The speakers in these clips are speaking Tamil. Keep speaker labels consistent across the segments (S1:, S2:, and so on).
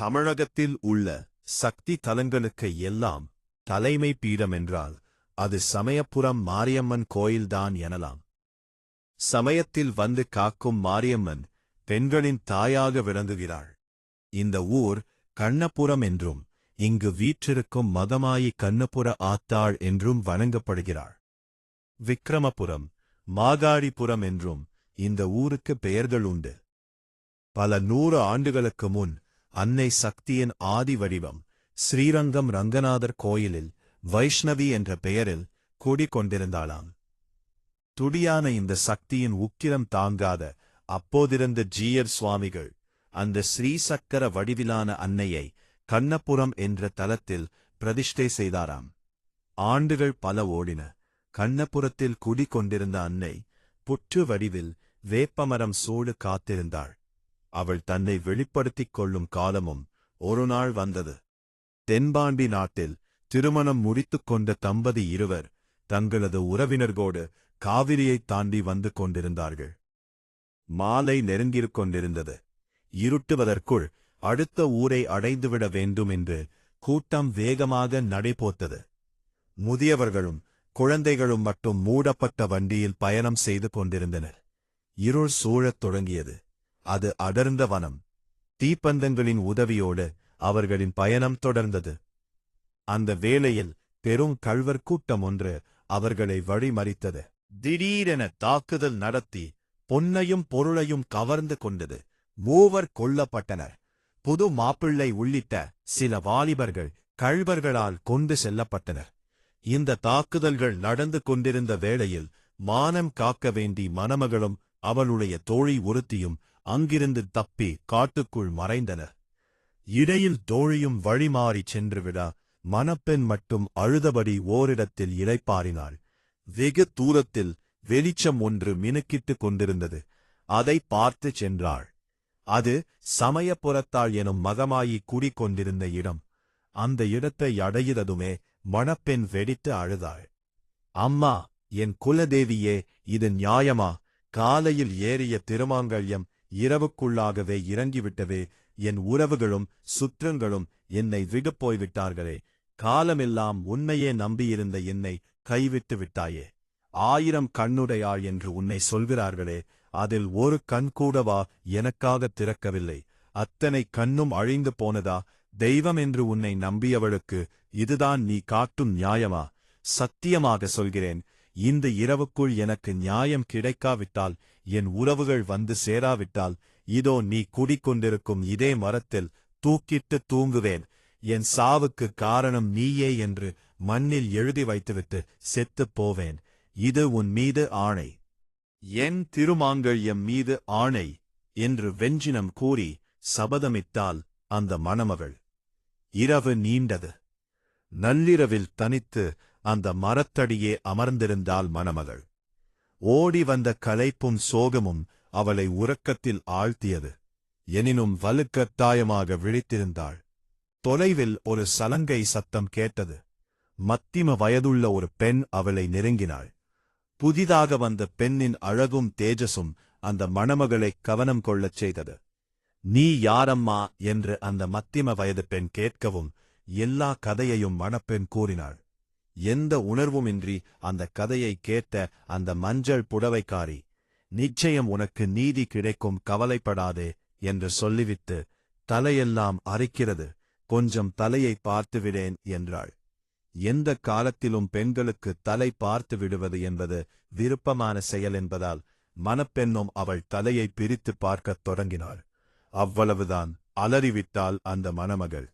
S1: தமிழகத்தில் உள்ள சக்தி தலங்களுக்கு எல்லாம் தலைமை பீடம் என்றால் அது சமயபுரம் மாரியம்மன் கோயில்தான் எனலாம். சமயத்தில் வந்து காக்கும் மாரியம்மன் பெண்களின் தாயாக விளங்குகிறாள். இந்த ஊர் கண்ணபுரம் என்றும் இங்கு வீற்றிருக்கும் மகமாயி கண்ணபுர ஆத்தாள் என்றும் வணங்கப்படுகிறாள். விக்கிரமபுரம், மாகாளிபுரம் என்றும் இந்த ஊருக்கு பெயர்கள் உண்டு. பல 100 ஆண்டுகளுக்கு முன் அன்னை சக்தியின் ஆதி வடிவம் ஸ்ரீரங்கம் ரங்கநாதர் கோயிலில் வைஷ்ணவி என்ற பெயரில் கூடிக்கொண்டிருந்தாளாம். துடியான இந்த சக்தியின் உக்கிரம் தாங்காத அப்போதிருந்த ஜீயர் சுவாமிகள் அந்த ஸ்ரீசக்கர வடிவிலான அன்னையை கண்ணபுரம் என்ற தலத்தில் பிரதிஷ்டை செய்தாராம். ஆண்டுகள் பல ஓடின. கண்ணபுரத்தில் குடிகொண்டிருந்த அன்னை புற்று வடிவில் வேப்பமரம் சூடு காத்திருந்தாள். அவள் தன்னை வெளிப்படுத்திக் கொள்ளும் காலமும் ஒருநாள் வந்தது. தென்பாண்டி நாட்டில் திருமணம் முடித்துக் கொண்ட தம்பதி இருவர் தங்களது உறவினர்களோடு காவிரியைத் தாண்டி வந்து கொண்டிருந்தார்கள். மாலை நெருங்கிக் கொண்டிருந்தது. இருட்டுவதற்குள் அடுத்த ஊரை அடைந்துவிட வேண்டும் என்று கூட்டம் வேகமாக நடைபோத்தது. முதியவர்களும் குழந்தைகளும் மட்டும் மூடப்பட்ட வண்டியில் பயணம் செய்து கொண்டிருந்தனர். இருள் சூழத் தொடங்கியது. அது அடர்ந்த வனம். தீப்பந்தங்களின் உதவியோடு அவர்களின் பயணம் தொடர்ந்தது. அந்த வேளையில் பெரும் கள்வர் கூட்டம் ஒன்று அவர்களை வழிமறித்தது. திடீரென தாக்குதல் நடத்தி பொன்னையும் பொருளையும் கவர்ந்து கொண்டது. 3 கொல்லப்பட்டனர். புது மாப்பிள்ளை உள்ளிட்ட சில வாலிபர்கள் கள்வர்களால் கொண்டு செல்லப்பட்டனர். இந்த தாக்குதல்கள் நடந்து கொண்டிருந்த வேளையில் மானம் காக்க வேண்டி மணமகளும் அவளுடைய தோழி ஒருத்தியும் அங்கிருந்து தப்பி காட்டுக்குள் மறைந்தனர். இடையில் தோழியும் வழிமாறிச் சென்றுவிட மணப்பெண் மட்டும் அழுதபடி ஓரிடத்தில் இளைப்பாறினாள். வெகு தூரத்தில் வெளிச்சம் ஒன்று மினுக்கிட்டுக் கொண்டிருந்தது. அதை பார்த்துச் சென்றாள். அது சமயபுரத்தாள் எனும் மகமாயி குடிகொண்டிருந்த இடம். அந்த இடத்தை அடைகிறதுமே மணப்பெண் வெடித்து அழுதாள். அம்மா, என் குலதேவியே, இது நியாயமா? காலையில் ஏறிய திருமாங்கல்யம் இரவுக்குள்ளாகவே இறங்கிவிட்டவே. என் உறவுகளும் சுற்றங்களும் என்னை விடு போய்விட்டார்களே. காலமெல்லாம் உன்னையே நம்பியிருந்த என்னை கைவிட்டு விட்டாயே. 1000 கண்ணுடையாள் என்று உன்னை சொல்கிறார்களே, அதில் ஒரு கண் கூடவா எனக்காக திறக்கவில்லை? அத்தனை கண்ணும் அழிந்து போனதா? தெய்வம் என்று உன்னை நம்பியவளுக்கு இதுதான் நீ காட்டும் நியாயமா? சத்தியமாக சொல்கிறேன், இந்த இரவுக்குள் எனக்கு நியாயம் கிடைக்காவிட்டால், என் உறவுகள் வந்து சேராவிட்டால், இதோ நீ குடிக்கொண்டிருக்கும் இதே மரத்தில் தூக்கிட்டு தூங்குவேன். என் சாவுக்கு காரணம் நீயே என்று மண்ணில் எழுதி வைத்துவிட்டு செத்துப் போவேன். இது உன் மீது ஆணை, என் திருமாங்கல்யம் மீது ஆணை என்று வெஞ்சினம் கூறி சபதமிட்டாள் அந்த மணமகள். இரவு நீண்டது. நள்ளிரவில் தனித்து அந்த மரத்தடியே அமர்ந்திருந்தாள் மணமகள். ஓடி வந்த களைப்பும் சோகமும் அவளை உறக்கத்தில் ஆழ்த்தியது. எனினும் வலுக்கட்டாயமாக விழித்திருந்தாள். தொலைவில் ஒரு சலங்கை சத்தம் கேட்டது. மத்திம வயதுள்ள ஒரு பெண் அவளை நெருங்கினாள். புதிதாக வந்த பெண்ணின் அழகும் தேஜசும் அந்த மணமகளை கவனம் கொள்ளச் செய்தது. நீ யாரம்மா என்று அந்த மத்திம வயது பெண் கேட்கவும் எல்லா கதையையும் மணப்பெண் கூறினாள். எந்த உணர்வுமின்றி அந்த கதையை கேட்ட அந்த மஞ்சள் புடவைக்காரி, நிச்சயம் உனக்கு நீதி கிடைக்கும், கவலைப்படாதே என்று சொல்லிவிட்டு, தலையெல்லாம் அரிக்கிறது, கொஞ்சம் தலையை பார்த்துவிடேன் என்றாள். எந்த காலத்திலும் பெண்களுக்கு தலை பார்த்து விடுவது என்பது விருப்பமான செயல் என்பதால் மணப்பெண்ணும் அவள் தலையை பிரித்து பார்க்கத் தொடங்கினாள். அவ்வளவுதான், அலறிவிட்டாள் அந்த மணமகள்.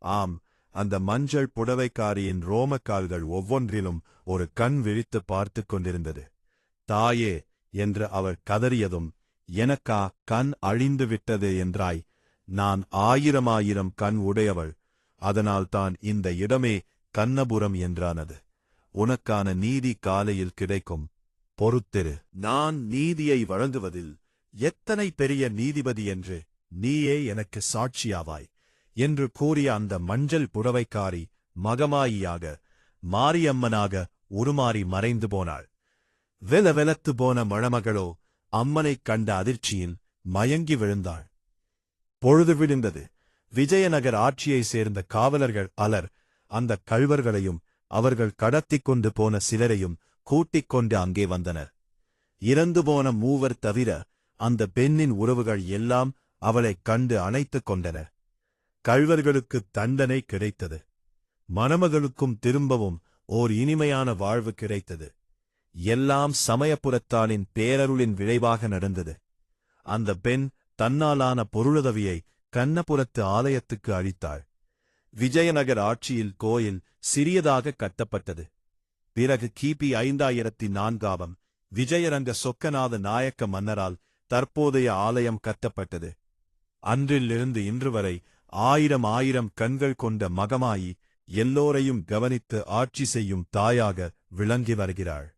S1: ஆம், அந்த மஞ்சள் புடவைக்காரியின் ரோமக்கால்கள் ஒவ்வொன்றிலும் ஒரு கண் விழித்து பார்த்து கொண்டிருந்தது. தாயே என்று அவள் கதறியதும், எனக்கா கண் அழிந்து விட்டது என்றாய்? நான் 1000 கண் உடையவள். அதனால்தான் இந்த இடமே கண்ணபுரம் என்றானது. உனக்கான நீதி காலையில் கிடைக்கும், பொறுத்திரு. நான் நீதியை வழங்குவதில் எத்தனை பெரிய நீதிபதி என்று நீயே எனக்கு சாட்சியாவாய் என்று கூறிய அந்த மஞ்சள் புடவைக்காரி மகமாயியாக, மாரியம்மனாக உருமாறி மறைந்து போனாள். வெலவெலத்து போன மணமகளோ அம்மனைக் கண்ட அதிர்ச்சியில் மயங்கி விழுந்தாள். பொழுது விடிந்தது. விஜயநகர் ஆட்சியைச் சேர்ந்த காவலர்கள் அலர் அந்த கள்வர்களையும் அவர்கள் கடத்திக் கொண்டு போன சிலரையும் கூட்டிக் கொண்டு அங்கே வந்தனர். இறந்துபோன மூவர் தவிர அந்த பெண்ணின் உறவுகள் எல்லாம் அவளைக் கண்டு அணைத்துக் கொண்டனர். கள்வர்களுக்கு தண்டனை கிடைத்தது. மணமகளுக்கும் திரும்பவும் ஓர் இனிமையான வாழ்வு கிடைத்தது. எல்லாம் சமயபுரத்தானின் பேரருளின் விளைவாக நடந்தது. அந்த பெண் தன்னாலான பொருளுதவியை கண்ணபுரத்து ஆலயத்துக்கு அளித்தாள். விஜயநகர் ஆட்சியில் கோயில் சிறியதாக கட்டப்பட்டது. பிறகு கிபி 5004 விஜயரங்க சொக்கநாத நாயக்க மன்னரால் தற்போதைய ஆலயம் கட்டப்பட்டது. அன்றிலிருந்து இன்று வரை ஆயிரம் கண்கள் கொண்ட மகமாயி எல்லோரையும் கவனித்து ஆட்சி செய்யும் தாயாக விளங்கி வருகிறாள்.